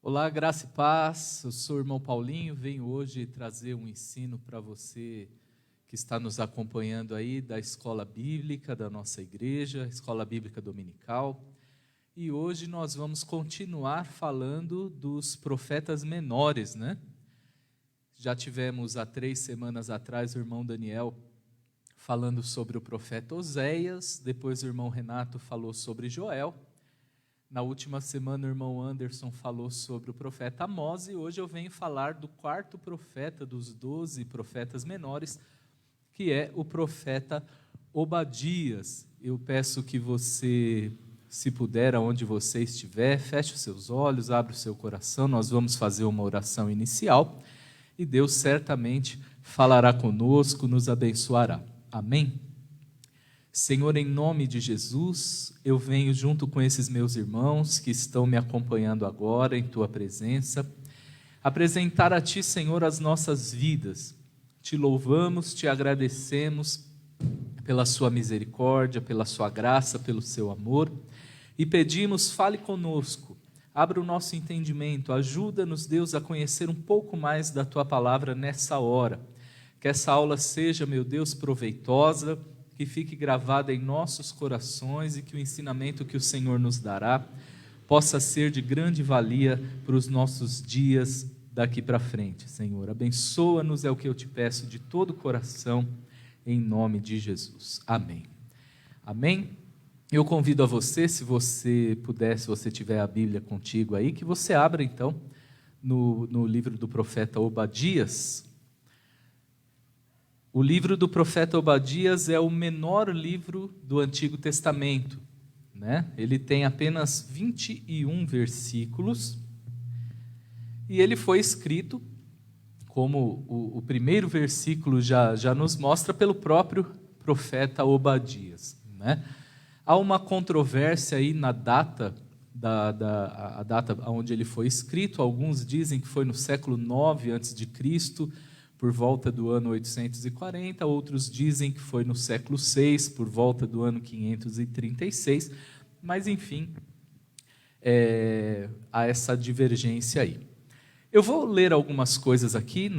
Olá, graça e paz, eu sou o irmão Paulinho, venho hoje trazer um ensino para você que está nos acompanhando aí da Escola Bíblica da nossa igreja, Escola Bíblica Dominical, e hoje nós vamos continuar falando dos profetas menores, né? Já tivemos há 3 semanas atrás o irmão Daniel falando sobre o profeta Oséias, depois o irmão Renato falou sobre Joel. Na última semana o irmão Anderson falou sobre o profeta Amós e hoje eu venho falar do 4º profeta dos 12 profetas menores, que é o profeta Obadias. Eu peço que você, se puder, aonde você estiver, feche os seus olhos, abra o seu coração, nós vamos fazer uma oração inicial e Deus certamente falará conosco, nos abençoará. Amém? Senhor, em nome de Jesus, eu venho junto com esses meus irmãos que estão me acompanhando agora em Tua presença, apresentar a Ti, Senhor, as nossas vidas. Te louvamos, Te agradecemos pela Sua misericórdia, pela Sua graça, pelo Seu amor, e pedimos, fale conosco, abra o nosso entendimento, ajuda-nos, Deus, a conhecer um pouco mais da Tua palavra nessa hora. Que essa aula seja, meu Deus, proveitosa, que fique gravada em nossos corações e que o ensinamento que o Senhor nos dará possa ser de grande valia para os nossos dias daqui para frente, Senhor. Abençoa-nos, é o que eu te peço de todo o coração, em nome de Jesus. Amém. Amém? Eu convido a você, se você puder, se você tiver a Bíblia contigo aí, que você abra então no livro do profeta Obadias. O livro do profeta Obadias é o menor livro do Antigo Testamento, né? Ele tem apenas 21 versículos e ele foi escrito, como o primeiro versículo já nos mostra, pelo próprio profeta Obadias, né? Há uma controvérsia aí na data, a data onde ele foi escrito. Alguns dizem que foi no século 9 a.C., por volta do ano 840, outros dizem que foi no século 6, por volta do ano 536, mas enfim, há essa divergência aí. Eu vou ler algumas coisas aqui,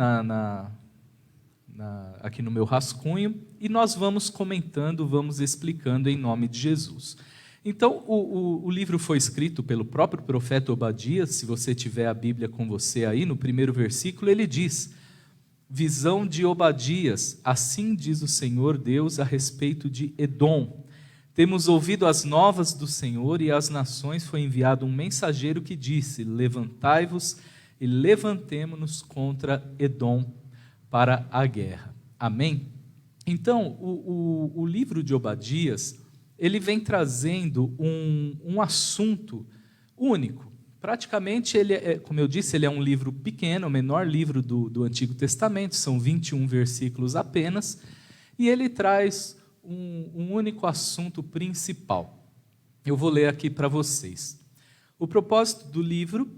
aqui no meu rascunho, e nós vamos comentando, vamos explicando em nome de Jesus. Então, o livro foi escrito pelo próprio profeta Obadias. Se você tiver a Bíblia com você aí, no primeiro versículo ele diz: visão de Obadias, assim diz o Senhor Deus a respeito de Edom. Temos ouvido as novas do Senhor e às nações foi enviado um mensageiro que disse: levantai-vos e levantemo-nos contra Edom para a guerra. Amém? Então, o livro de Obadias, ele vem trazendo um assunto único. Praticamente, como eu disse, ele é um livro pequeno, o menor livro do Antigo Testamento, são 21 versículos apenas, e ele traz um único assunto principal. Eu vou ler aqui para vocês. O propósito do livro,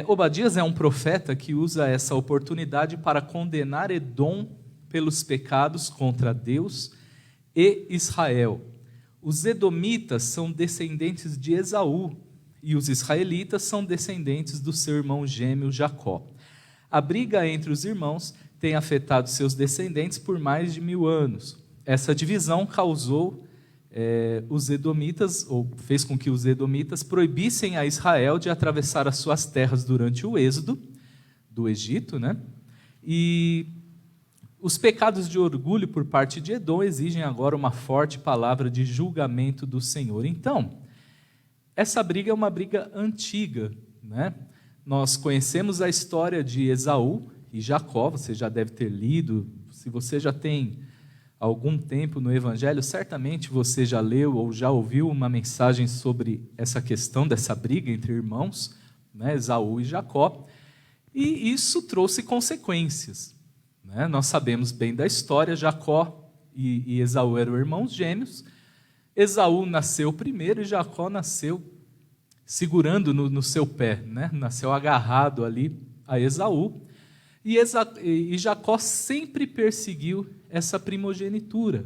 Obadias é um profeta que usa essa oportunidade para condenar Edom pelos pecados contra Deus e Israel. Os edomitas são descendentes de Esaú, e os israelitas são descendentes do seu irmão gêmeo Jacó. A briga entre os irmãos tem afetado seus descendentes por mais de 1000 anos. Essa divisão causou os edomitas, ou fez com que os edomitas proibissem a Israel de atravessar as suas terras durante o êxodo do Egito, né? E os pecados de orgulho por parte de Edom exigem agora uma forte palavra de julgamento do Senhor. Então, essa briga é uma briga antiga, né? Nós conhecemos a história de Esaú e Jacó, você já deve ter lido. Se você já tem algum tempo no Evangelho, certamente você já leu ou já ouviu uma mensagem sobre essa questão dessa briga entre irmãos, né? Esaú e Jacó, e isso trouxe consequências, né? Nós sabemos bem da história. Jacó e Esaú eram irmãos gêmeos. Esaú nasceu primeiro e Jacó nasceu segurando no seu pé, né? Nasceu agarrado ali a Esaú. E Jacó sempre perseguiu essa primogenitura.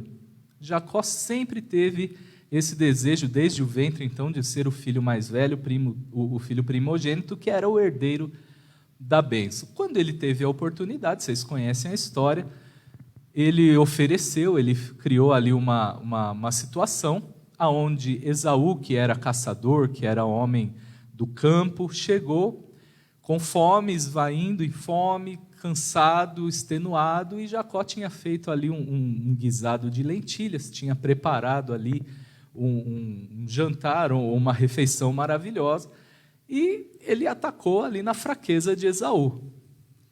Jacó sempre teve esse desejo desde o ventre, então, de ser o filho mais velho, o filho primogênito, que era o herdeiro da bênção. Quando ele teve a oportunidade, vocês conhecem a história, ele ofereceu, ele criou ali uma situação onde Esaú, que era caçador, que era homem do campo, chegou com fome, esvaindo em fome, cansado, extenuado, e Jacó tinha feito ali um guisado de lentilhas, tinha preparado ali um jantar ou uma refeição maravilhosa, e ele atacou ali na fraqueza de Esaú.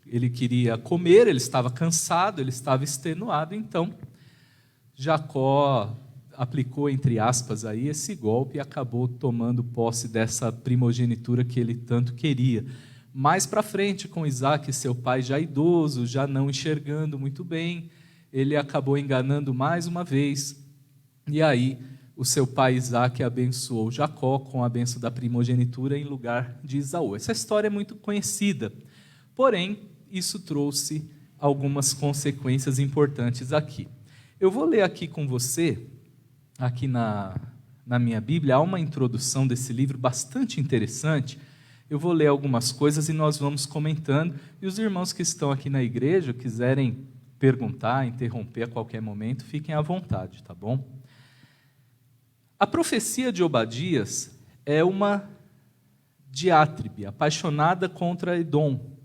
Ele queria comer, ele estava cansado, ele estava extenuado, então Jacó aplicou, entre aspas, aí, esse golpe e acabou tomando posse dessa primogenitura que ele tanto queria. Mais para frente, com Isaac, seu pai já idoso, já não enxergando muito bem, ele acabou enganando mais uma vez, e aí o seu pai Isaac abençoou Jacó com a bênção da primogenitura em lugar de Esaú. Essa história é muito conhecida, porém, isso trouxe algumas consequências importantes aqui. Eu vou ler aqui com você, aqui na minha Bíblia, há uma introdução desse livro bastante interessante. Eu vou ler algumas coisas e nós vamos comentando, e os irmãos que estão aqui na igreja, quiserem perguntar, interromper a qualquer momento, fiquem à vontade, tá bom? A profecia de Obadias é uma diátribe, apaixonada contra Edom,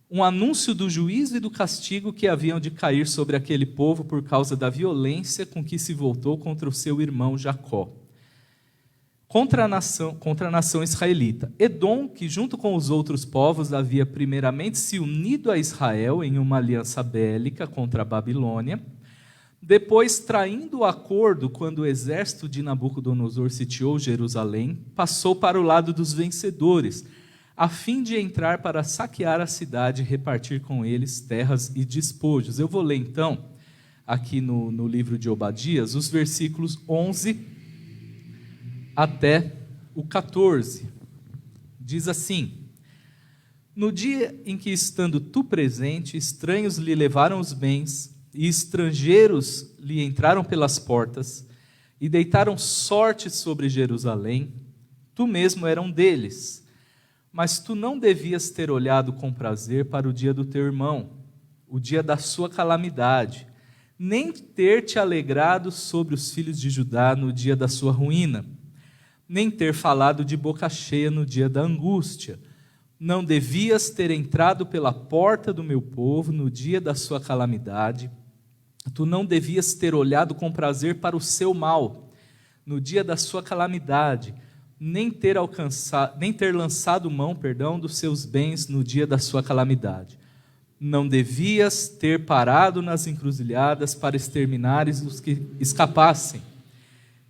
um anúncio do juízo e do castigo que haviam de cair sobre aquele povo por causa da violência com que se voltou contra o seu irmão Jacó. Contra a nação israelita. Edom, que junto com os outros povos havia primeiramente se unido a Israel em uma aliança bélica contra a Babilônia, depois, traindo o acordo quando o exército de Nabucodonosor sitiou Jerusalém, passou para o lado dos vencedores, a fim de entrar para saquear a cidade e repartir com eles terras e despojos. Eu vou ler então, aqui no livro de Obadias, os versículos 11 até o 14. Diz assim: No dia em que, estando tu presente, estranhos lhe levaram os bens, e estrangeiros lhe entraram pelas portas, e deitaram sorte sobre Jerusalém, tu mesmo era um deles. Mas tu não devias ter olhado com prazer para o dia do teu irmão, o dia da sua calamidade, nem ter te alegrado sobre os filhos de Judá no dia da sua ruína, nem ter falado de boca cheia no dia da angústia. Não devias ter entrado pela porta do meu povo no dia da sua calamidade, tu não devias ter olhado com prazer para o seu mal no dia da sua calamidade, nem ter lançado mão, dos seus bens no dia da sua calamidade. Não devias ter parado nas encruzilhadas para exterminares os que escapassem,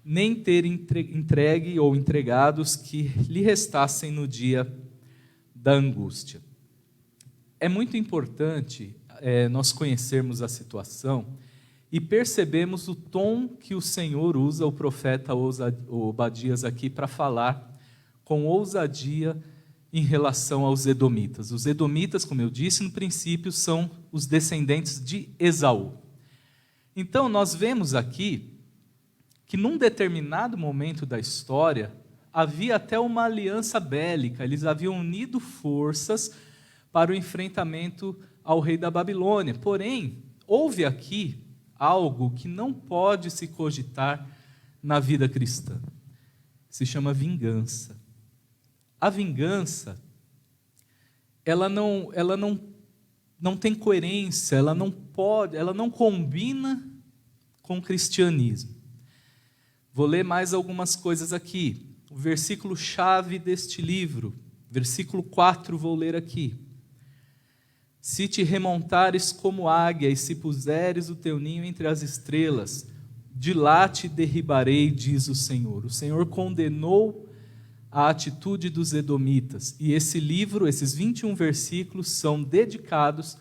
nem ter entregue ou entregado os que lhe restassem no dia da angústia. É muito importante nós conhecermos a situação e percebemos o tom que o Senhor usa, o profeta Obadias aqui, para falar com ousadia em relação aos edomitas. Os edomitas, como eu disse no princípio, são os descendentes de Esaú. Então, nós vemos aqui que num determinado momento da história, havia até uma aliança bélica, eles haviam unido forças para o enfrentamento ao rei da Babilônia. Porém, houve aqui algo que não pode se cogitar na vida cristã. Se chama vingança. A vingança, ela não tem coerência, ela não combina com o cristianismo. Vou ler mais algumas coisas aqui. O versículo-chave deste livro, versículo 4, vou ler aqui. Se te remontares como águia e se puseres o teu ninho entre as estrelas, de lá te derribarei, diz o Senhor. O Senhor condenou a atitude dos edomitas. E esse livro, esses 21 versículos, são dedicados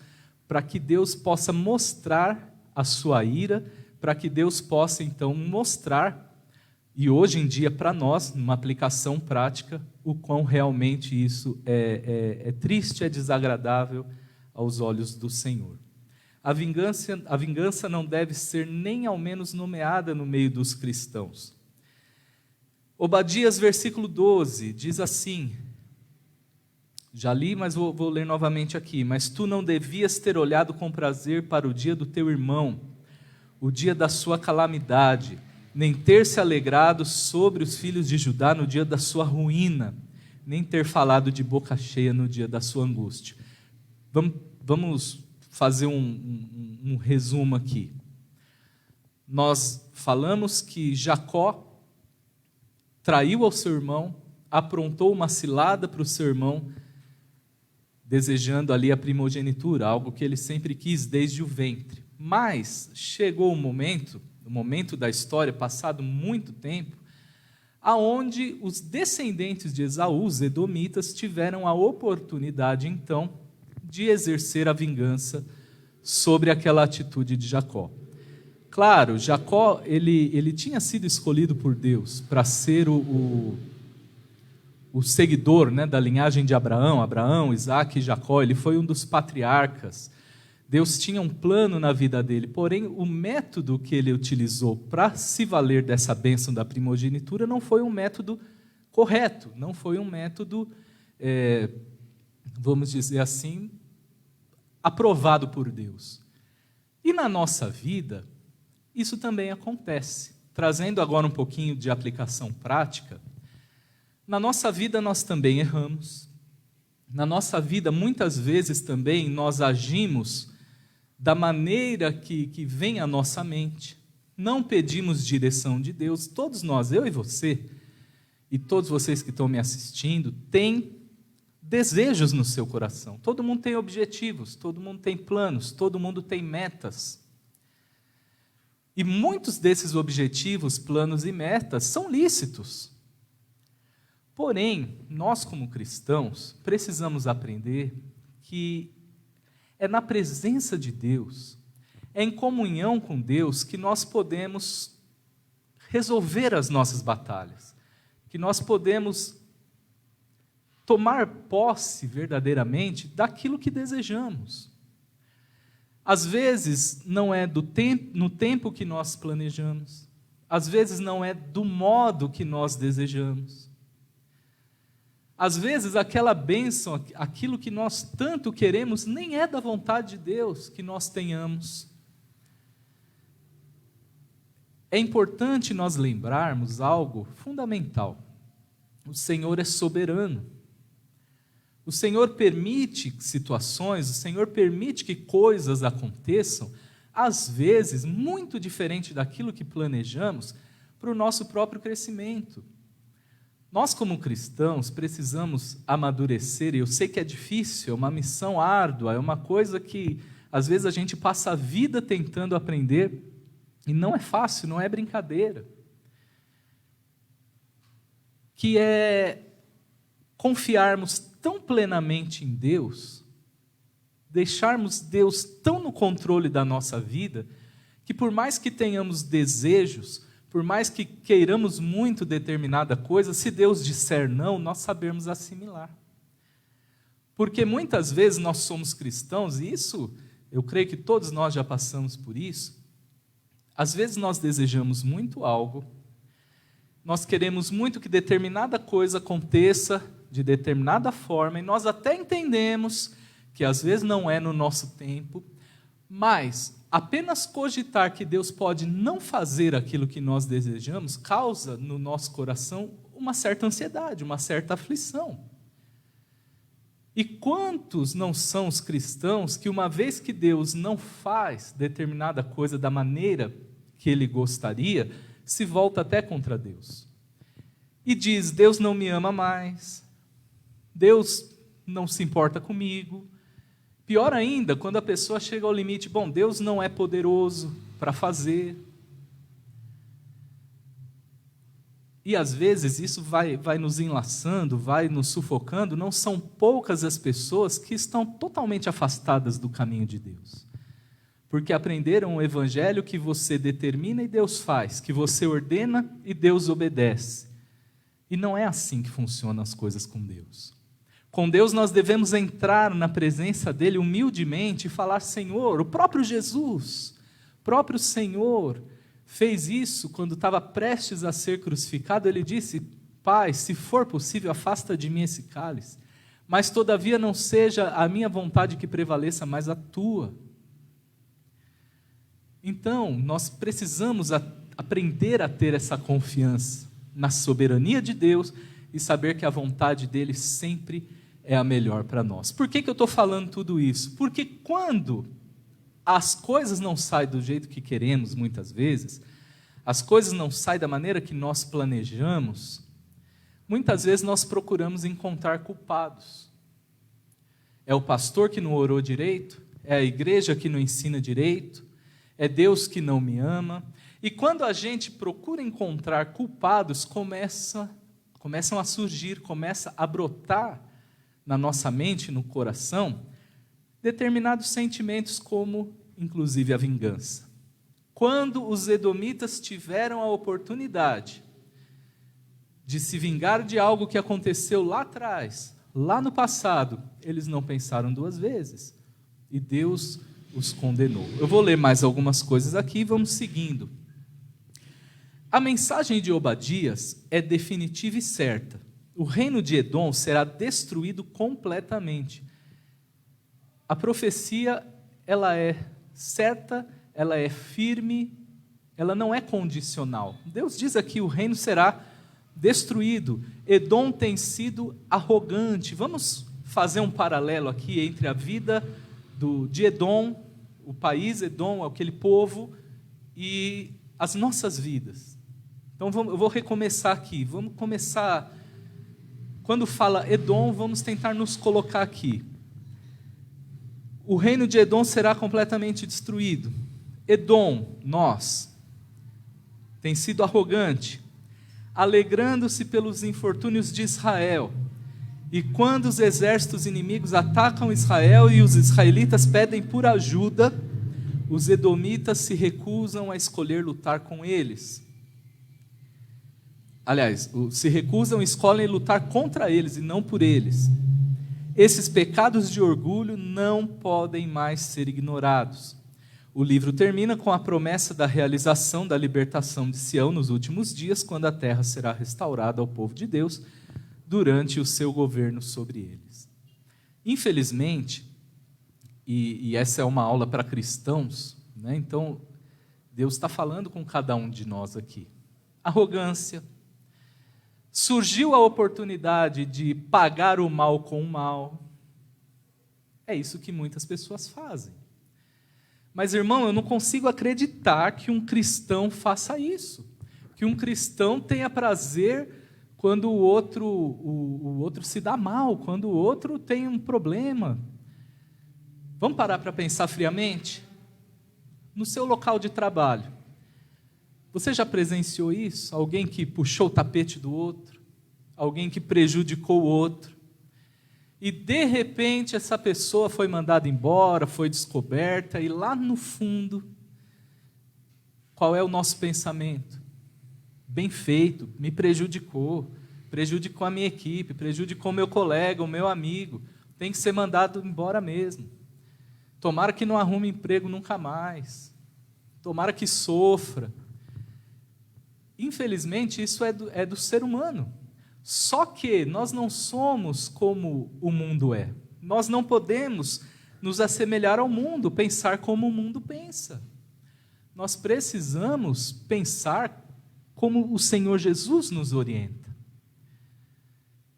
para que Deus possa mostrar a sua ira, para que Deus possa, então, mostrar, e hoje em dia, para nós, numa aplicação prática, o quão realmente isso é triste, é desagradável aos olhos do Senhor. a vingança não deve ser nem ao menos nomeada no meio dos cristãos. Obadias, versículo 12, diz assim, já li, mas vou ler novamente aqui. Mas tu não devias ter olhado com prazer para o dia do teu irmão, o dia da sua calamidade, nem ter se alegrado sobre os filhos de Judá no dia da sua ruína, nem ter falado de boca cheia no dia da sua angústia. Vamos fazer um resumo aqui. Nós falamos que Jacó traiu ao seu irmão, aprontou uma cilada para o seu irmão, desejando ali a primogenitura, algo que ele sempre quis desde o ventre. Mas chegou o momento da história, passado muito tempo, aonde os descendentes de Esaú, os edomitas, tiveram a oportunidade, então, de exercer a vingança sobre aquela atitude de Jacó. Claro, Jacó, ele tinha sido escolhido por Deus para ser o seguidor, né, da linhagem de Abraão, Isaac e Jacó. Ele foi um dos patriarcas. Deus tinha um plano na vida dele, porém o método que ele utilizou para se valer dessa bênção da primogenitura não foi um método correto, não foi um método, vamos dizer assim, aprovado por Deus. E na nossa vida, isso também acontece. Trazendo agora um pouquinho de aplicação prática, na nossa vida nós também erramos. Na nossa vida, muitas vezes também, nós agimos da maneira que vem à nossa mente. Não pedimos direção de Deus. Todos nós, eu e você, e todos vocês que estão me assistindo, têm desejos no seu coração. Todo mundo tem objetivos, todo mundo tem planos, todo mundo tem metas. E muitos desses objetivos, planos e metas são lícitos. Porém, nós como cristãos precisamos aprender que é na presença de Deus, é em comunhão com Deus que nós podemos resolver as nossas batalhas, que nós podemos tomar posse verdadeiramente daquilo que desejamos. Às vezes não é no tempo que nós planejamos, às vezes não é do modo que nós desejamos. Às vezes aquela bênção, aquilo que nós tanto queremos, nem é da vontade de Deus que nós tenhamos. É importante nós lembrarmos algo fundamental. O Senhor é soberano. O Senhor permite situações, o Senhor permite que coisas aconteçam, às vezes, muito diferente daquilo que planejamos, para o nosso próprio crescimento. Nós, como cristãos, precisamos amadurecer, e eu sei que é difícil, é uma missão árdua, é uma coisa que, às vezes, a gente passa a vida tentando aprender, e não é fácil, não é brincadeira. Que é confiarmos tão plenamente em Deus, deixarmos Deus tão no controle da nossa vida, que por mais que tenhamos desejos, por mais que queiramos muito determinada coisa, se Deus disser não, nós sabemos assimilar. Porque muitas vezes nós somos cristãos, e isso, eu creio que todos nós já passamos por isso, às vezes nós desejamos muito algo, nós queremos muito que determinada coisa aconteça de determinada forma, e nós até entendemos que às vezes não é no nosso tempo, mas apenas cogitar que Deus pode não fazer aquilo que nós desejamos, causa no nosso coração uma certa ansiedade, uma certa aflição. E quantos não são os cristãos que uma vez que Deus não faz determinada coisa da maneira que Ele gostaria, se volta até contra Deus. E diz, Deus não me ama mais, Deus não se importa comigo. Pior ainda, quando a pessoa chega ao limite, bom, Deus não é poderoso para fazer. E às vezes isso vai nos enlaçando, vai nos sufocando. Não são poucas as pessoas que estão totalmente afastadas do caminho de Deus. Porque aprenderam o evangelho que você determina e Deus faz, que você ordena e Deus obedece. E não é assim que funcionam as coisas com Deus. Com Deus nós devemos entrar na presença dele humildemente e falar: Senhor, o próprio Jesus, o próprio Senhor fez isso quando estava prestes a ser crucificado. Ele disse: Pai, se for possível, afasta de mim esse cálice, mas todavia não seja a minha vontade que prevaleça, mas a tua. Então, nós precisamos aprender a ter essa confiança na soberania de Deus e saber que a vontade dele sempre é a melhor para nós. Por que eu estou falando tudo isso? Porque quando as coisas não saem do jeito que queremos, muitas vezes, as coisas não saem da maneira que nós planejamos, muitas vezes nós procuramos encontrar culpados. É o pastor que não orou direito, é a igreja que não ensina direito, é Deus que não me ama. E quando a gente procura encontrar culpados, começam a surgir, começa a brotar na nossa mente, no coração, determinados sentimentos como, inclusive, a vingança. Quando os edomitas tiveram a oportunidade de se vingar de algo que aconteceu lá atrás, lá no passado, eles não pensaram duas vezes e Deus os condenou. Eu vou ler mais algumas coisas aqui e vamos seguindo. A mensagem de Obadias é definitiva e certa. O reino de Edom será destruído completamente. A profecia, ela é certa, ela é firme, ela não é condicional. Deus diz aqui: o reino será destruído. Edom tem sido arrogante. Vamos fazer um paralelo aqui entre a vida de Edom, o país Edom, aquele povo, e as nossas vidas. Então eu vou recomeçar aqui. Vamos começar. Quando fala Edom, vamos tentar nos colocar aqui. O reino de Edom será completamente destruído. Edom, nós, tem sido arrogante, alegrando-se pelos infortúnios de Israel. E quando os exércitos inimigos atacam Israel e os israelitas pedem por ajuda, os edomitas se recusam a escolher lutar com eles. Aliás, se recusam e escolhem lutar contra eles e não por eles. Esses pecados de orgulho não podem mais ser ignorados. O livro termina com a promessa da realização da libertação de Sião nos últimos dias, quando a terra será restaurada ao povo de Deus durante o seu governo sobre eles. Infelizmente, e essa é uma aula para cristãos, né? Então Deus está falando com cada um de nós aqui. Arrogância. Surgiu a oportunidade de pagar o mal com o mal. É isso que muitas pessoas fazem. Mas, irmão, eu não consigo acreditar que um cristão faça isso. Que um cristão tenha prazer quando o outro se dá mal, quando o outro tem um problema. Vamos parar para pensar friamente? No seu local de trabalho, você já presenciou isso? Alguém que puxou o tapete do outro? Alguém que prejudicou o outro? E de repente essa pessoa foi mandada embora, foi descoberta, e lá no fundo, qual é o nosso pensamento? Bem feito, me prejudicou a minha equipe, prejudicou meu colega, o meu amigo, tem que ser mandado embora mesmo. Tomara que não arrume emprego nunca mais, tomara que sofra. Infelizmente, isso é do ser humano. Só que nós não somos como o mundo é. Nós não podemos nos assemelhar ao mundo, pensar como o mundo pensa. Nós precisamos pensar como o Senhor Jesus nos orienta.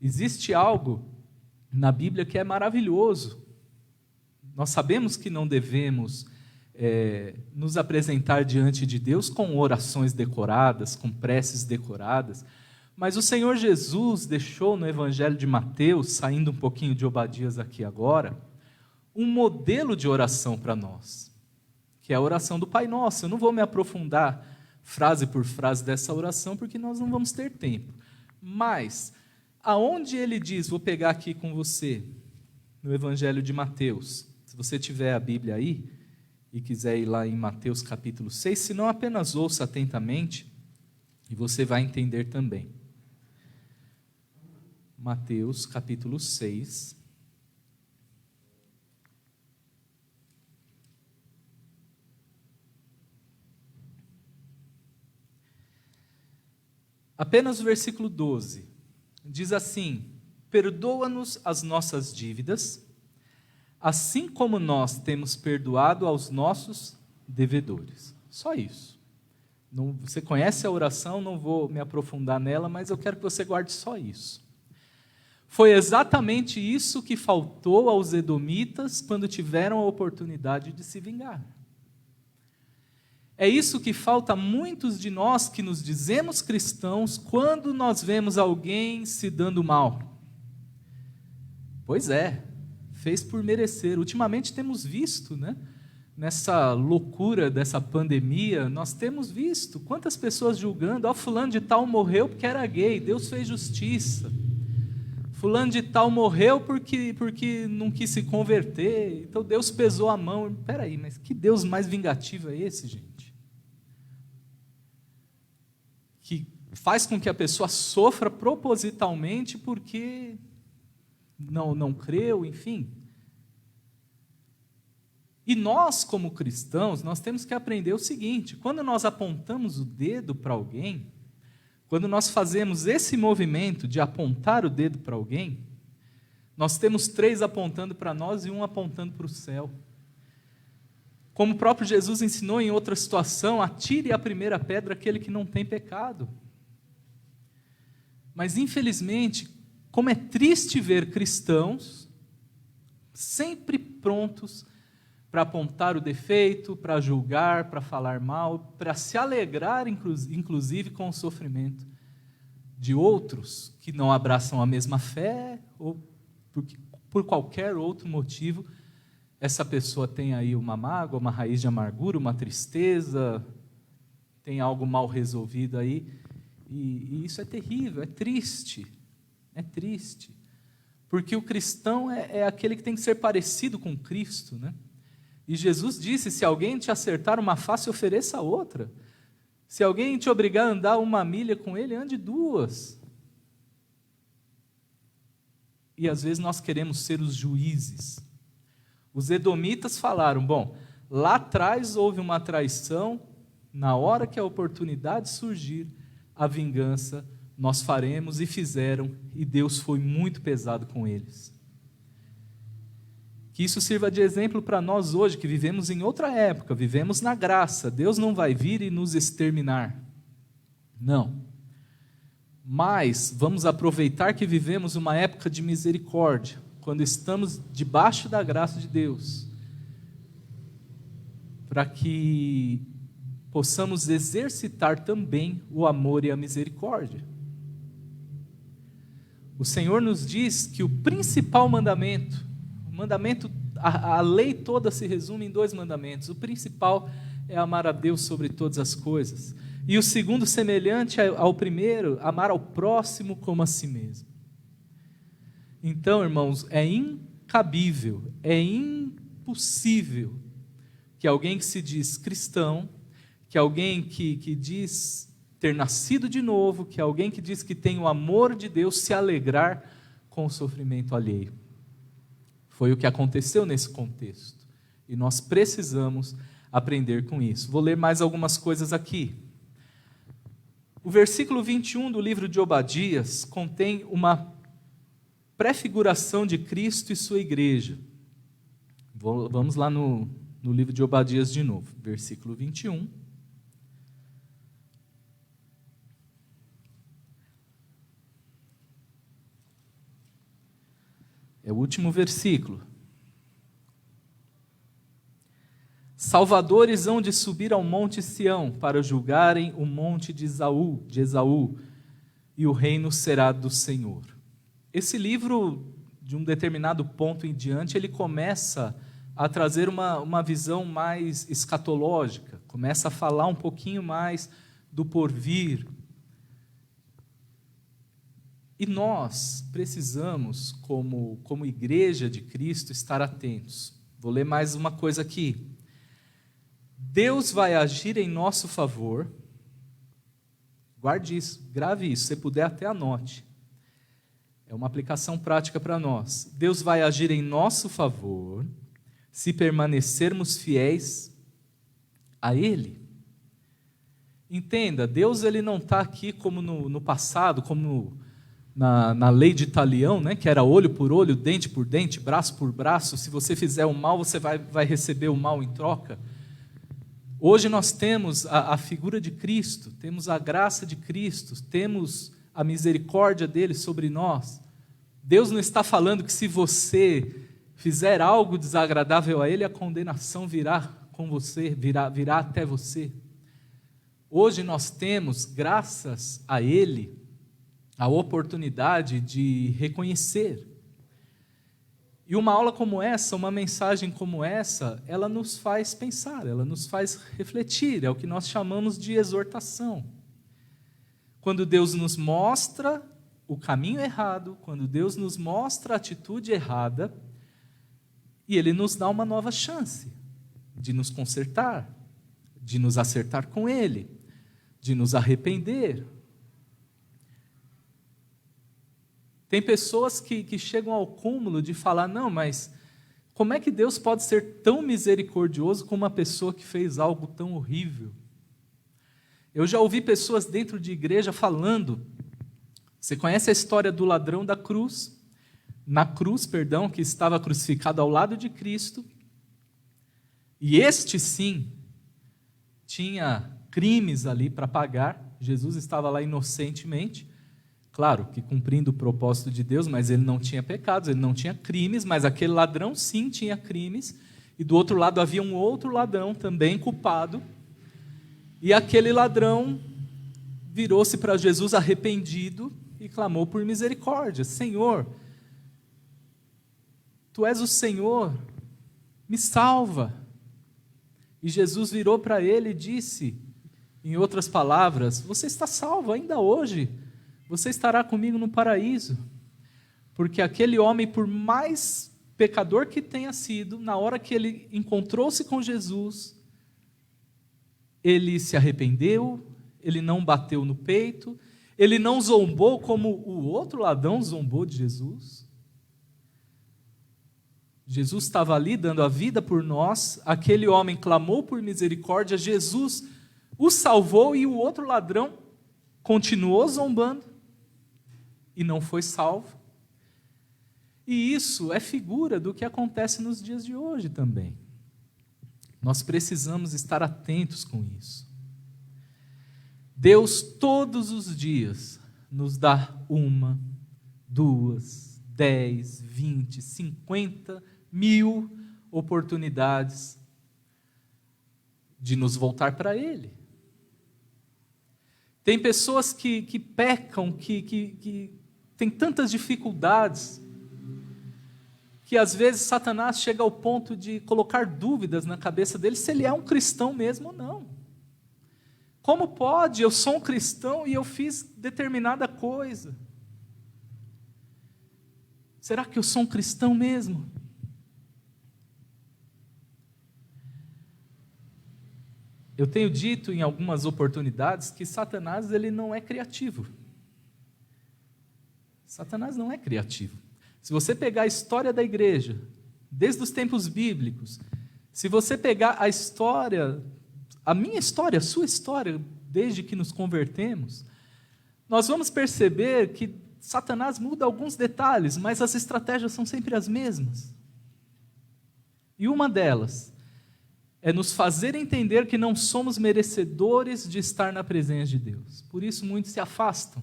Existe algo na Bíblia que é maravilhoso. Nós sabemos que não devemos nos apresentar diante de Deus com orações decoradas, com preces decoradas, mas o Senhor Jesus deixou no Evangelho de Mateus, saindo um pouquinho de Obadias aqui agora, um modelo de oração para nós, que é a oração do Pai Nosso. Eu não vou me aprofundar frase por frase dessa oração, porque nós não vamos ter tempo. Mas, aonde ele diz, vou pegar aqui com você, no Evangelho de Mateus, se você tiver a Bíblia aí, e quiser ir lá em Mateus capítulo 6, se não, apenas ouça atentamente, e você vai entender também. Mateus capítulo 6. Apenas o versículo 12. Diz assim: perdoa-nos as nossas dívidas, assim como nós temos perdoado aos nossos devedores. Só isso. Não, você conhece a oração, não vou me aprofundar nela, mas eu quero que você guarde só isso. Foi exatamente isso que faltou aos edomitas quando tiveram a oportunidade de se vingar. É isso que falta a muitos de nós que nos dizemos cristãos quando nós vemos alguém se dando mal. Pois é, fez por merecer. Ultimamente temos visto, né? Nessa loucura dessa pandemia, nós temos visto quantas pessoas julgando: fulano de tal morreu porque era gay, Deus fez justiça. Fulano de tal morreu porque não quis se converter, então Deus pesou a mão. Espera aí, mas que Deus mais vingativo é esse, gente? Que faz com que a pessoa sofra propositalmente porque não creu, enfim. E nós, como cristãos, nós temos que aprender o seguinte: quando nós apontamos o dedo para alguém, quando nós fazemos esse movimento de apontar o dedo para alguém, nós temos 3 apontando para nós e 1 apontando para o céu. Como o próprio Jesus ensinou em outra situação: atire a primeira pedra aquele que não tem pecado. Mas, infelizmente, como é triste ver cristãos sempre prontos para apontar o defeito, para julgar, para falar mal, para se alegrar, inclusive, com o sofrimento de outros que não abraçam a mesma fé ou por qualquer outro motivo. Essa pessoa tem aí uma mágoa, uma raiz de amargura, uma tristeza, tem algo mal resolvido aí, e isso é terrível, é triste, porque o cristão é aquele que tem que ser parecido com Cristo, né? E Jesus disse: se alguém te acertar uma face, ofereça a outra. Se alguém te obrigar a andar 1 milha com ele, ande 2. E às vezes nós queremos ser os juízes. Os edomitas falaram: bom, lá atrás houve uma traição, na hora que a oportunidade surgir, a vingança nós faremos, e fizeram, e Deus foi muito pesado com eles. Que isso sirva de exemplo para nós hoje, que vivemos em outra época, vivemos na graça. Deus não vai vir e nos exterminar. Não. Mas vamos aproveitar que vivemos uma época de misericórdia, quando estamos debaixo da graça de Deus, para que possamos exercitar também o amor e a misericórdia. O Senhor nos diz que o principal mandamento, a lei toda se resume em 2 mandamentos. O principal é amar a Deus sobre todas as coisas. E o segundo, semelhante ao primeiro, amar ao próximo como a si mesmo. Então, irmãos, é incabível, é impossível que alguém que se diz cristão, que alguém que diz ter nascido de novo, que alguém que diz que tem o amor de Deus, se alegrar com o sofrimento alheio. Foi o que aconteceu nesse contexto. E nós precisamos aprender com isso. Vou ler mais algumas coisas aqui. O versículo 21 do livro de Obadias contém uma prefiguração de Cristo e sua igreja. Vamos lá no livro de Obadias de novo, versículo 21. É o último versículo. Salvadores hão de subir ao monte Sião para julgarem o monte de Esaú, e o reino será do Senhor. Esse livro, de um determinado ponto em diante, ele começa a trazer uma visão mais escatológica, começa a falar um pouquinho mais do porvir. E nós precisamos, como igreja de Cristo, estar atentos. Vou ler mais uma coisa aqui. Deus vai agir em nosso favor. Guarde isso, grave isso, se puder até anote. É uma aplicação prática para nós. Deus vai agir em nosso favor se permanecermos fiéis a Ele. Entenda, Deus ele não está aqui como no passado, como na lei de Talião, né, que era olho por olho, dente por dente, braço por braço. Se você fizer o mal, você vai receber o mal em troca. Hoje nós temos a figura de Cristo, temos a graça de Cristo, temos a misericórdia dele sobre nós. Deus não está falando que se você fizer algo desagradável a ele, a condenação virá com você, virá até você. Hoje nós temos, graças a ele, a oportunidade de reconhecer. E uma aula como essa, uma mensagem como essa, ela nos faz pensar, ela nos faz refletir, é o que nós chamamos de exortação. Quando Deus nos mostra o caminho errado, quando Deus nos mostra a atitude errada, e Ele nos dá uma nova chance de nos consertar, de nos acertar com Ele, de nos arrepender. Tem pessoas que chegam ao cúmulo de falar, não, mas como é que Deus pode ser tão misericordioso com uma pessoa que fez algo tão horrível? Eu já ouvi pessoas dentro de igreja falando, você conhece a história do ladrão da cruz? Na cruz, que estava crucificado ao lado de Cristo, e este sim, tinha crimes ali para pagar, Jesus estava lá inocentemente, claro, que cumprindo o propósito de Deus, mas ele não tinha pecados, ele não tinha crimes, mas aquele ladrão sim tinha crimes, e do outro lado havia um outro ladrão também culpado, e aquele ladrão virou-se para Jesus arrependido e clamou por misericórdia. Senhor, Tu és o Senhor, me salva. E Jesus virou para ele e disse, em outras palavras, você está salvo ainda hoje, você estará comigo no paraíso. Porque aquele homem, por mais pecador que tenha sido, na hora que ele encontrou-se com Jesus, ele se arrependeu, ele não bateu no peito, ele não zombou como o outro ladrão zombou de Jesus. Jesus estava ali dando a vida por nós, aquele homem clamou por misericórdia, Jesus o salvou e o outro ladrão continuou zombando e não foi salvo. E isso é figura do que acontece nos dias de hoje também. Nós precisamos estar atentos com isso. Deus todos os dias nos dá 1, 2, 10, 20, 50, 1000 oportunidades de nos voltar para Ele. Tem pessoas que pecam, que têm tantas dificuldades, que às vezes Satanás chega ao ponto de colocar dúvidas na cabeça dele se ele é um cristão mesmo ou não. Como pode? Eu sou um cristão e eu fiz determinada coisa. Será que eu sou um cristão mesmo? Eu tenho dito em algumas oportunidades que Satanás ele não é criativo. Satanás não é criativo. Se você pegar a história da igreja, desde os tempos bíblicos, se você pegar a história, a minha história, a sua história, desde que nos convertemos, nós vamos perceber que Satanás muda alguns detalhes, mas as estratégias são sempre as mesmas. E uma delas é nos fazer entender que não somos merecedores de estar na presença de Deus. Por isso muitos se afastam.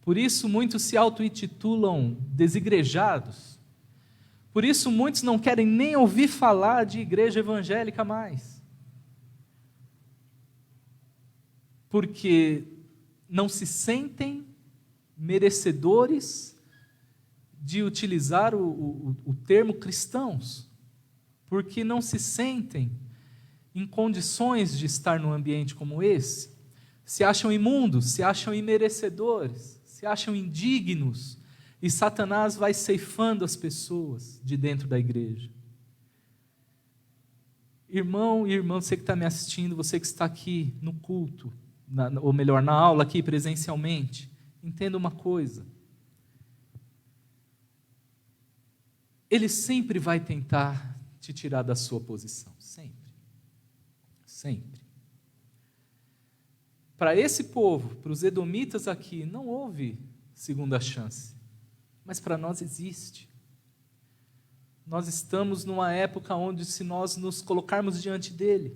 Por isso muitos se auto-intitulam desigrejados. Por isso muitos não querem nem ouvir falar de igreja evangélica mais. Porque não se sentem merecedores de utilizar o termo cristãos. Porque não se sentem em condições de estar num ambiente como esse. Se acham imundos, se acham imerecedores, se acham indignos, e Satanás vai ceifando as pessoas de dentro da igreja. Irmão e irmã, você que está me assistindo, você que está aqui no culto, ou melhor, na aula aqui presencialmente, entenda uma coisa. ele sempre vai tentar te tirar da sua posição. Sempre. Sempre. Para esse povo, para os edomitas aqui, não houve segunda chance. Mas para nós existe. Nós estamos numa época onde, se nós nos colocarmos diante dele,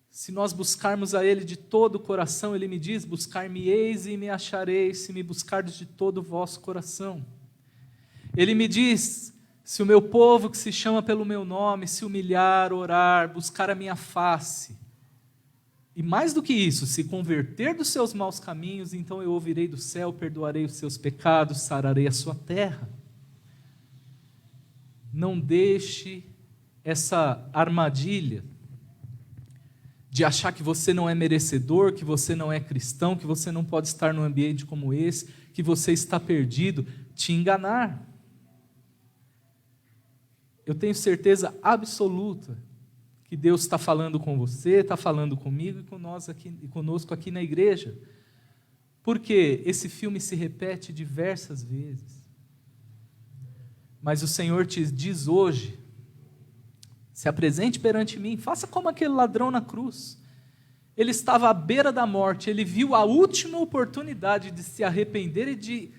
se nós buscarmos a ele de todo o coração, ele me diz: buscar-me-eis e me achareis, se me buscardes de todo o vosso coração. Ele me diz: se o meu povo que se chama pelo meu nome se humilhar, orar, buscar a minha face, e mais do que isso, se converter dos seus maus caminhos, então eu ouvirei do céu, perdoarei os seus pecados, sararei a sua terra. Não deixe essa armadilha de achar que você não é merecedor, que você não é cristão, que você não pode estar num ambiente como esse, que você está perdido, te enganar. Eu tenho certeza absoluta que Deus está falando com você, está falando comigo e conosco aqui na igreja, porque esse filme se repete diversas vezes. Mas o Senhor te diz hoje: se apresente perante mim, faça como aquele ladrão na cruz. Ele estava à beira da morte, ele viu a última oportunidade de se arrepender e de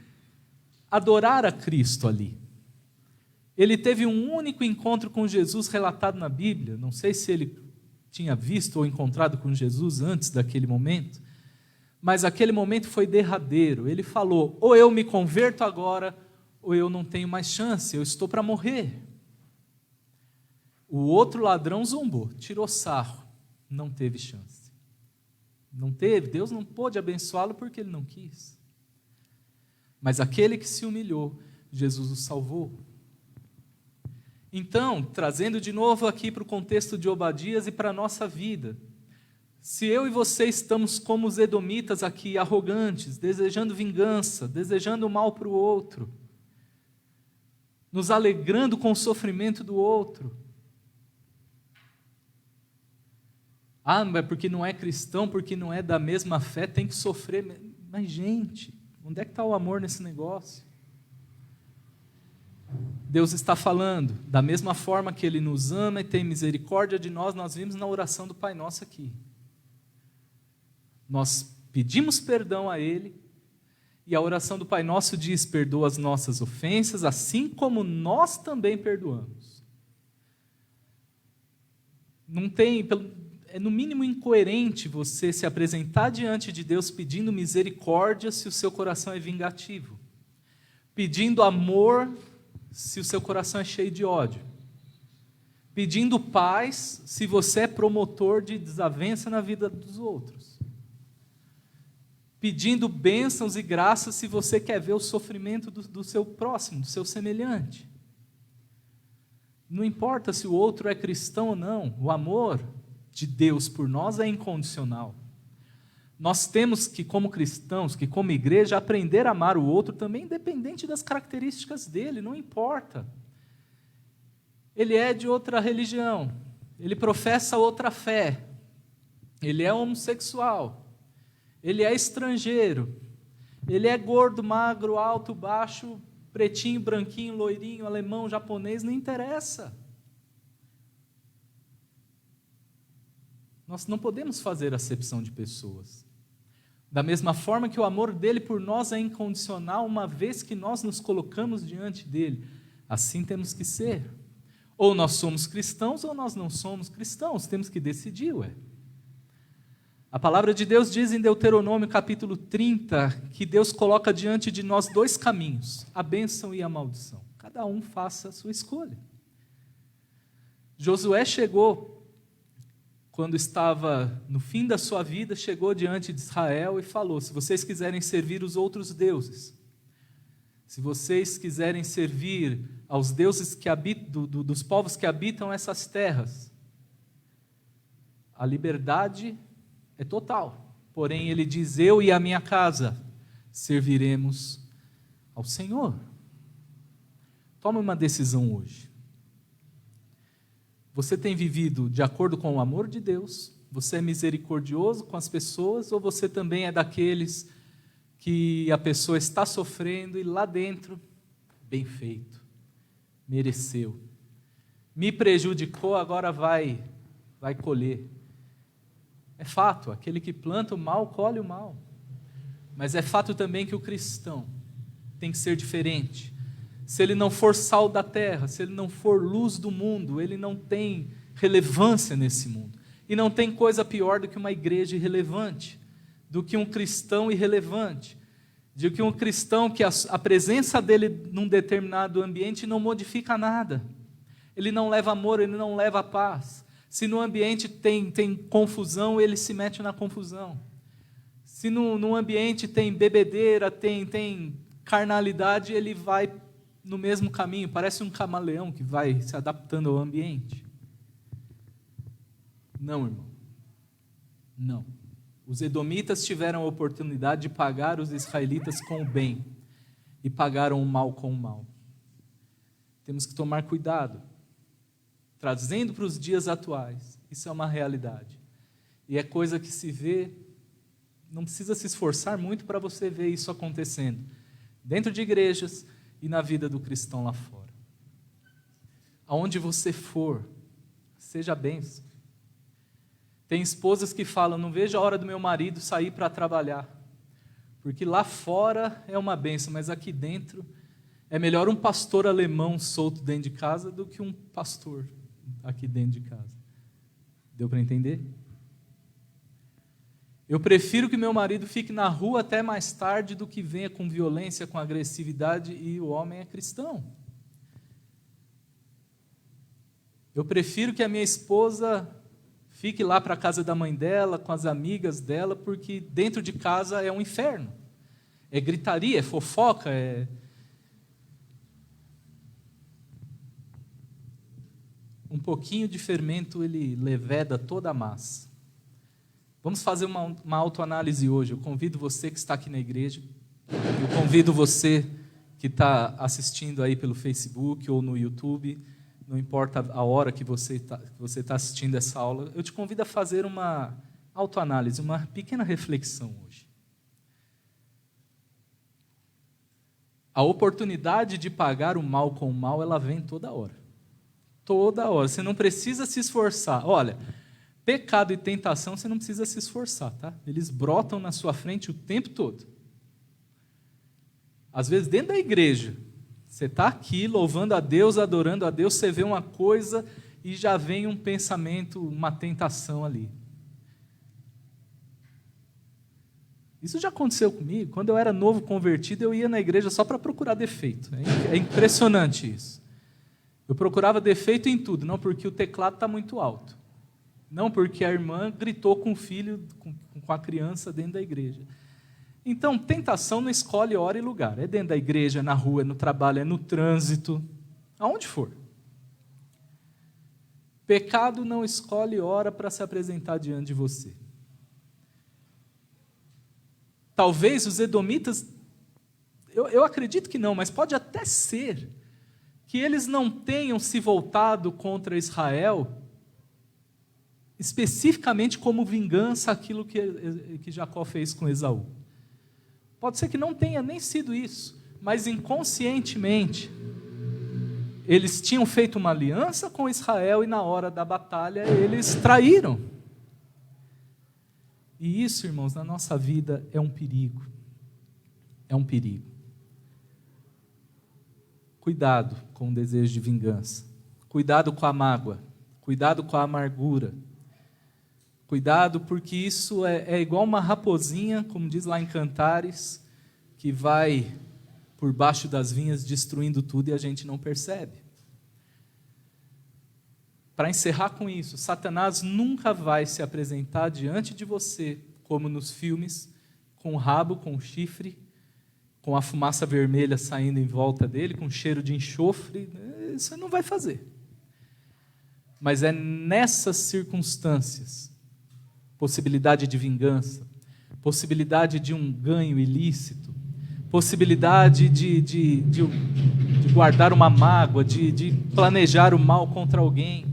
adorar a Cristo ali. Ele teve um único encontro com Jesus relatado na Bíblia. Não sei se ele tinha visto ou encontrado com Jesus antes daquele momento, mas aquele momento foi derradeiro. Ele falou: ou eu me converto agora, ou eu não tenho mais chance, eu estou para morrer. O outro ladrão zombou, tirou sarro, não teve chance. Não teve, Deus não pôde abençoá-lo porque ele não quis. Mas aquele que se humilhou, Jesus o salvou. Então, trazendo de novo aqui para o contexto de Obadias e para a nossa vida, se eu e você estamos como os edomitas aqui, arrogantes, desejando vingança, desejando o mal para o outro, nos alegrando com o sofrimento do outro, mas porque não é cristão, porque não é da mesma fé, tem que sofrer. Mas, gente, onde é que está o amor nesse negócio? Deus está falando, da mesma forma que Ele nos ama e tem misericórdia de nós, nós vimos na oração do Pai Nosso aqui. Nós pedimos perdão a Ele, e a oração do Pai Nosso diz: perdoa as nossas ofensas, assim como nós também perdoamos. Não tem... É no mínimo incoerente você se apresentar diante de Deus pedindo misericórdia se o seu coração é vingativo, pedindo amor se o seu coração é cheio de ódio, pedindo paz se você é promotor de desavença na vida dos outros, pedindo bênçãos e graças se você quer ver o sofrimento do seu próximo, do seu semelhante. Não importa se o outro é cristão ou não, o amor de Deus por nós é incondicional. Nós temos que, como cristãos, que como igreja, aprender a amar o outro também, independente das características dele, não importa. Ele é de outra religião, ele professa outra fé, ele é homossexual, ele é estrangeiro, ele é gordo, magro, alto, baixo, pretinho, branquinho, loirinho, alemão, japonês, não interessa. Nós não podemos fazer acepção de pessoas. Da mesma forma que o amor dele por nós é incondicional, uma vez que nós nos colocamos diante dele, assim temos que ser. Ou nós somos cristãos ou nós não somos cristãos, temos que decidir, A palavra de Deus diz em Deuteronômio capítulo 30, que Deus coloca diante de nós dois caminhos, a bênção e a maldição. Cada um faça a sua escolha. Josué chegou, quando estava no fim da sua vida, chegou diante de Israel e falou: se vocês quiserem servir os outros deuses, se vocês quiserem servir aos deuses que habitam, dos povos que habitam essas terras, a liberdade é total. Porém, ele diz: eu e a minha casa serviremos ao Senhor. Tome uma decisão hoje. Você tem vivido de acordo com o amor de Deus? Você é misericordioso com as pessoas? Ou você também é daqueles que a pessoa está sofrendo e lá dentro bem feito, mereceu. Me prejudicou, agora vai colher. É fato, aquele que planta o mal, colhe o mal. Mas é fato também que o cristão tem que ser diferente. Se ele não for sal da terra, se ele não for luz do mundo, ele não tem relevância nesse mundo. E não tem coisa pior do que uma igreja irrelevante, do que um cristão irrelevante, de que um cristão que a presença dele num determinado ambiente não modifica nada. Ele não leva amor, ele não leva paz. Se no ambiente tem confusão, ele se mete na confusão. Se no ambiente tem bebedeira, tem carnalidade, ele vai no mesmo caminho, parece um camaleão que vai se adaptando ao ambiente. Não, irmão. Não. Os edomitas tiveram a oportunidade de pagar os israelitas com o bem e pagaram o mal com o mal. Temos que tomar cuidado. Trazendo para os dias atuais, isso é uma realidade. E é coisa que se vê, não precisa se esforçar muito para você ver isso acontecendo, dentro de igrejas e na vida do cristão lá fora. Aonde você for, seja bênção. Tem esposas que falam, não vejo a hora do meu marido sair para trabalhar, porque lá fora é uma bênção, mas aqui dentro é melhor um pastor alemão solto dentro de casa do que um pastor aqui dentro de casa. Deu para entender? Eu prefiro que meu marido fique na rua até mais tarde do que venha com violência, com agressividade, e o homem é cristão. Eu prefiro que a minha esposa fique lá para a casa da mãe dela, com as amigas dela, porque dentro de casa é um inferno. É gritaria, é fofoca, um pouquinho de fermento, ele leveda toda a massa. Vamos fazer uma autoanálise hoje. Eu convido você que está aqui na igreja, eu convido você que está assistindo aí pelo Facebook ou no YouTube, não importa a hora que você está assistindo essa aula, eu te convido a fazer uma autoanálise, uma pequena reflexão hoje. A oportunidade de pagar o mal com o mal, ela vem toda hora. Toda hora. Você não precisa se esforçar. Olha, pecado e tentação, você não precisa se esforçar, tá? Eles brotam na sua frente o tempo todo. Às vezes, dentro da igreja, você está aqui louvando a Deus, adorando a Deus, você vê uma coisa e já vem um pensamento, uma tentação ali. Isso já aconteceu comigo. Quando eu era novo convertido, eu ia na igreja só para procurar defeito. É impressionante isso. Eu procurava defeito em tudo, não porque o teclado está muito alto, não porque a irmã gritou com o filho, com a criança dentro da igreja. Então, tentação não escolhe hora e lugar. É dentro da igreja, é na rua, é no trabalho, é no trânsito, aonde for. Pecado não escolhe hora para se apresentar diante de você. Talvez os edomitas, eu acredito que não, mas pode até ser que eles não tenham se voltado contra Israel especificamente como vingança aquilo que Jacó fez com Esaú. Pode ser que não tenha nem sido isso, mas inconscientemente eles tinham feito uma aliança com Israel e na hora da batalha eles traíram. E isso, irmãos, na nossa vida é um perigo. É um perigo. Cuidado com o desejo de vingança. Cuidado com a mágoa. Cuidado com a amargura. Cuidado, porque isso é igual uma raposinha, como diz lá em Cantares, que vai por baixo das vinhas destruindo tudo e a gente não percebe. Para encerrar com isso, Satanás nunca vai se apresentar diante de você, como nos filmes, com o rabo, com o chifre, com a fumaça vermelha saindo em volta dele, com cheiro de enxofre. Isso ele não vai fazer. Mas é nessas circunstâncias, possibilidade de vingança, possibilidade de um ganho ilícito, possibilidade de guardar uma mágoa, de planejar o mal contra alguém.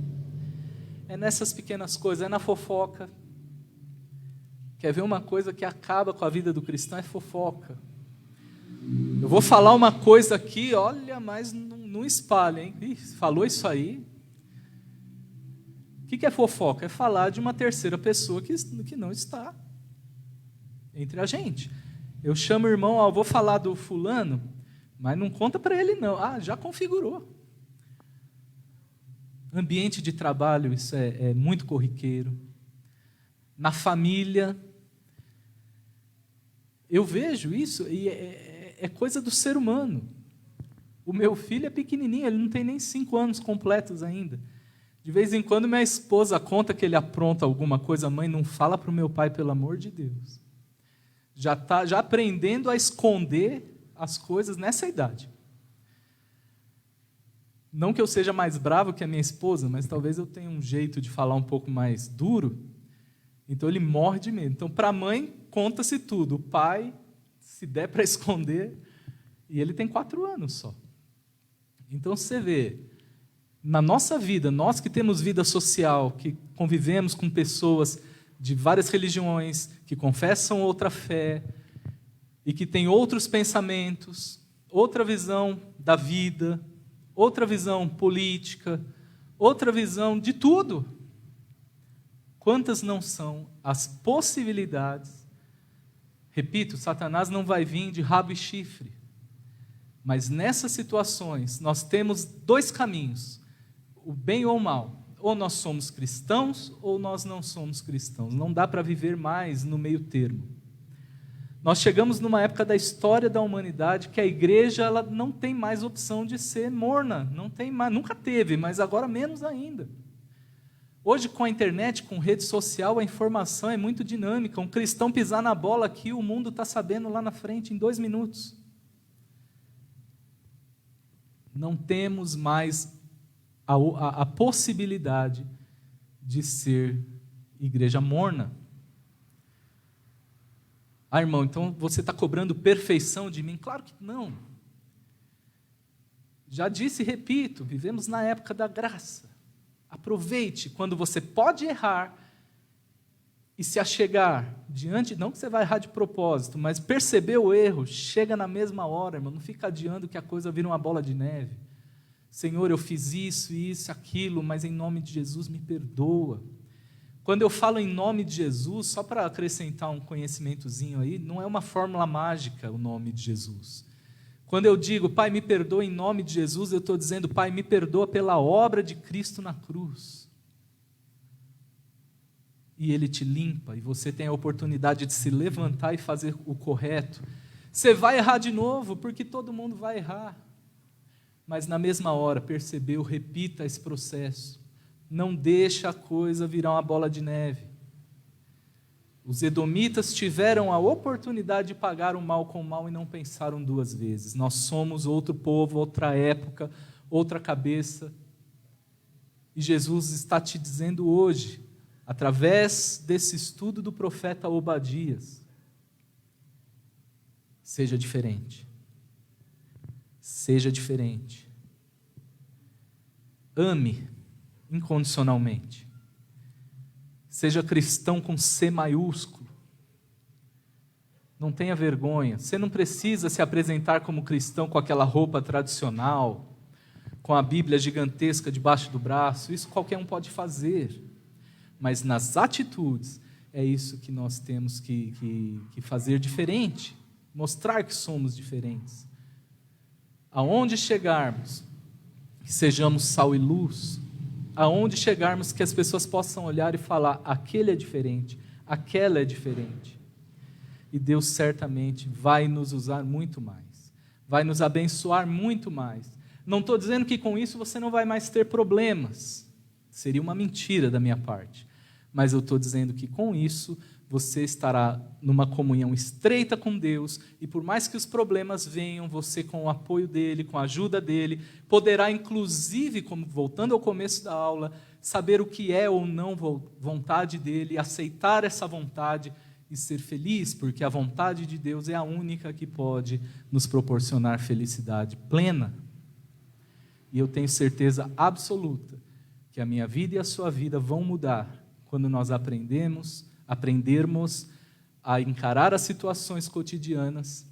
É nessas pequenas coisas, é na fofoca. Quer ver uma coisa que acaba com a vida do cristão? É fofoca. Eu vou falar uma coisa aqui, olha, mas não espalha, hein? Ih, falou isso aí. O que é fofoca? É falar de uma terceira pessoa que não está entre a gente. Eu chamo o irmão, eu vou falar do fulano, mas não conta para ele não. Ah, já configurou. Ambiente de trabalho, isso é muito corriqueiro. Na família, eu vejo isso e é coisa do ser humano. O meu filho é pequenininho, ele não tem nem 5 anos completos ainda. De vez em quando minha esposa conta que ele apronta alguma coisa, mãe, não fala para o meu pai, pelo amor de Deus. Já está aprendendo a esconder as coisas nessa idade. Não que eu seja mais bravo que a minha esposa, mas talvez eu tenha um jeito de falar um pouco mais duro, então ele morre de medo. Então, para a mãe, conta-se tudo. O pai, se der para esconder, e ele tem 4 anos só. Então, você vê, na nossa vida, nós que temos vida social, que convivemos com pessoas de várias religiões, que confessam outra fé, e que têm outros pensamentos, outra visão da vida, outra visão política, outra visão de tudo. Quantas não são as possibilidades? Repito, Satanás não vai vir de rabo e chifre. Mas nessas situações, nós temos 2 caminhos, o bem ou o mal. Ou nós somos cristãos, ou nós não somos cristãos. Não dá para viver mais no meio termo. Nós chegamos numa época da história da humanidade que a igreja ela não tem mais opção de ser morna. Não tem mais, nunca teve, mas agora menos ainda. Hoje, com a internet, com rede social, a informação é muito dinâmica. Um cristão pisar na bola aqui, o mundo está sabendo lá na frente em 2 minutos. Não temos mais a possibilidade de ser igreja morna. Ah, irmão, então você está cobrando perfeição de mim? Claro que não. Já disse e repito, vivemos na época da graça. Aproveite quando você pode errar e se achegar diante, não que você vai errar de propósito, mas perceber o erro, chega na mesma hora, irmão, não fica adiando que a coisa vira uma bola de neve. Senhor, eu fiz isso, aquilo, mas em nome de Jesus me perdoa. Quando eu falo em nome de Jesus, só para acrescentar um conhecimentozinho aí, não é uma fórmula mágica o nome de Jesus. Quando eu digo, Pai, me perdoa em nome de Jesus, eu estou dizendo, Pai, me perdoa pela obra de Cristo na cruz. E Ele te limpa, e você tem a oportunidade de se levantar e fazer o correto. Você vai errar de novo, porque todo mundo vai errar. Mas na mesma hora, percebeu, repita esse processo. Não deixa a coisa virar uma bola de neve. Os edomitas tiveram a oportunidade de pagar o mal com o mal e não pensaram 2 vezes. Nós somos outro povo, outra época, outra cabeça. E Jesus está te dizendo hoje, através desse estudo do profeta Obadias, seja diferente. Seja diferente. Ame incondicionalmente. Seja cristão com C maiúsculo. Não tenha vergonha. Você não precisa se apresentar como cristão com aquela roupa tradicional, com a Bíblia gigantesca debaixo do braço. Isso qualquer um pode fazer. Mas nas atitudes, é isso que nós temos que fazer diferente. Mostrar que somos diferentes. Aonde chegarmos, que sejamos sal e luz. Aonde chegarmos, que as pessoas possam olhar e falar, aquele é diferente, aquela é diferente. E Deus certamente vai nos usar muito mais. Vai nos abençoar muito mais. Não estou dizendo que com isso você não vai mais ter problemas. Seria uma mentira da minha parte. Mas eu estou dizendo que com isso você estará numa comunhão estreita com Deus, e por mais que os problemas venham, você com o apoio dEle, com a ajuda dEle, poderá inclusive, como voltando ao começo da aula, saber o que é ou não vontade dEle, aceitar essa vontade e ser feliz, porque a vontade de Deus é a única que pode nos proporcionar felicidade plena. E eu tenho certeza absoluta que a minha vida e a sua vida vão mudar quando nós aprendermos a encarar as situações cotidianas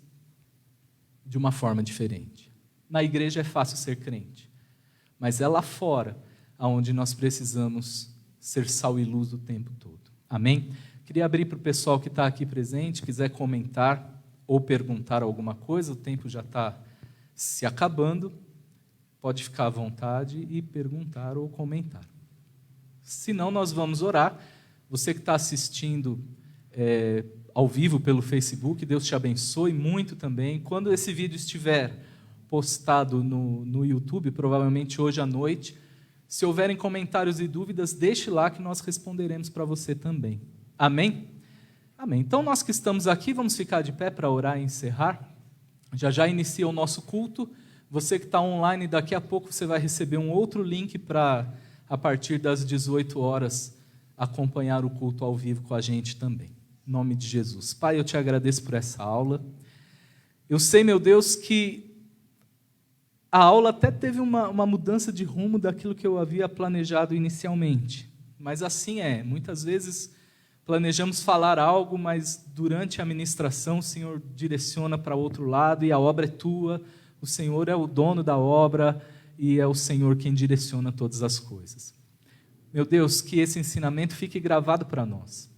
de uma forma diferente. Na igreja é fácil ser crente, mas é lá fora onde nós precisamos ser sal e luz o tempo todo. Amém? Queria abrir para o pessoal que está aqui presente, quiser comentar ou perguntar alguma coisa, o tempo já está se acabando, pode ficar à vontade e perguntar ou comentar. Se não, nós vamos orar. Você que está assistindo ao vivo pelo Facebook, Deus te abençoe muito também. Quando esse vídeo estiver postado no YouTube, provavelmente hoje à noite, se houverem comentários e dúvidas, deixe lá que nós responderemos para você também. Amém? Amém. Então, nós que estamos aqui, vamos ficar de pé para orar e encerrar. Já inicia o nosso culto. Você que está online, daqui a pouco você vai receber um outro link para, a partir das 18 horas, acompanhar o culto ao vivo com a gente também. Em nome de Jesus. Pai, eu te agradeço por essa aula. Eu sei, meu Deus, que a aula até teve uma mudança de rumo daquilo que eu havia planejado inicialmente. Mas assim é. Muitas vezes planejamos falar algo, mas durante a ministração o Senhor direciona para outro lado e a obra é tua. O Senhor é o dono da obra e é o Senhor quem direciona todas as coisas. Meu Deus, que esse ensinamento fique gravado para nós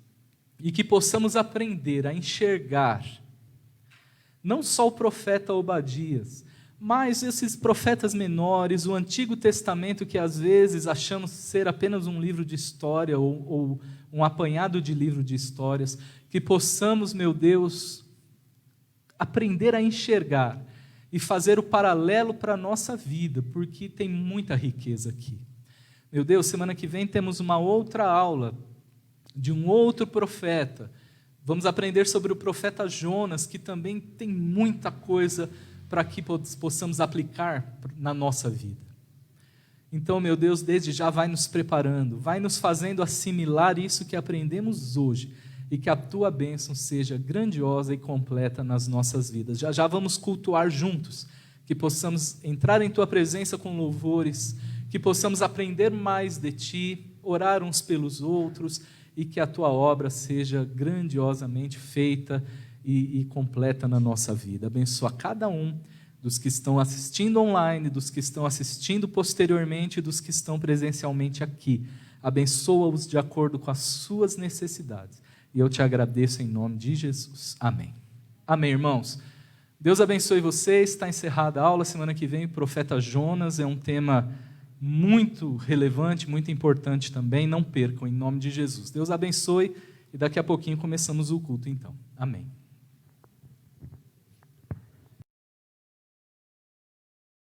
e que possamos aprender a enxergar não só o profeta Obadias, mas esses profetas menores, o Antigo Testamento que às vezes achamos ser apenas um livro de história ou um apanhado de livro de histórias, que possamos, meu Deus, aprender a enxergar e fazer o paralelo para a nossa vida, porque tem muita riqueza aqui. Meu Deus, semana que vem temos uma outra aula de um outro profeta. Vamos aprender sobre o profeta Jonas, que também tem muita coisa para que possamos aplicar na nossa vida. Então, meu Deus, desde já vai nos preparando, vai nos fazendo assimilar isso que aprendemos hoje e que a tua bênção seja grandiosa e completa nas nossas vidas. Já vamos cultuar juntos, que possamos entrar em tua presença com louvores, que possamos aprender mais de ti, orar uns pelos outros e que a tua obra seja grandiosamente feita e completa na nossa vida. Abençoa cada um dos que estão assistindo online, dos que estão assistindo posteriormente e dos que estão presencialmente aqui. Abençoa-os de acordo com as suas necessidades. E eu te agradeço em nome de Jesus. Amém. Amém, irmãos. Deus abençoe vocês. Está encerrada a aula. Semana que vem, o profeta Jonas é um tema muito relevante, muito importante também. Não percam, em nome de Jesus. Deus abençoe e daqui a pouquinho começamos o culto, então. Amém.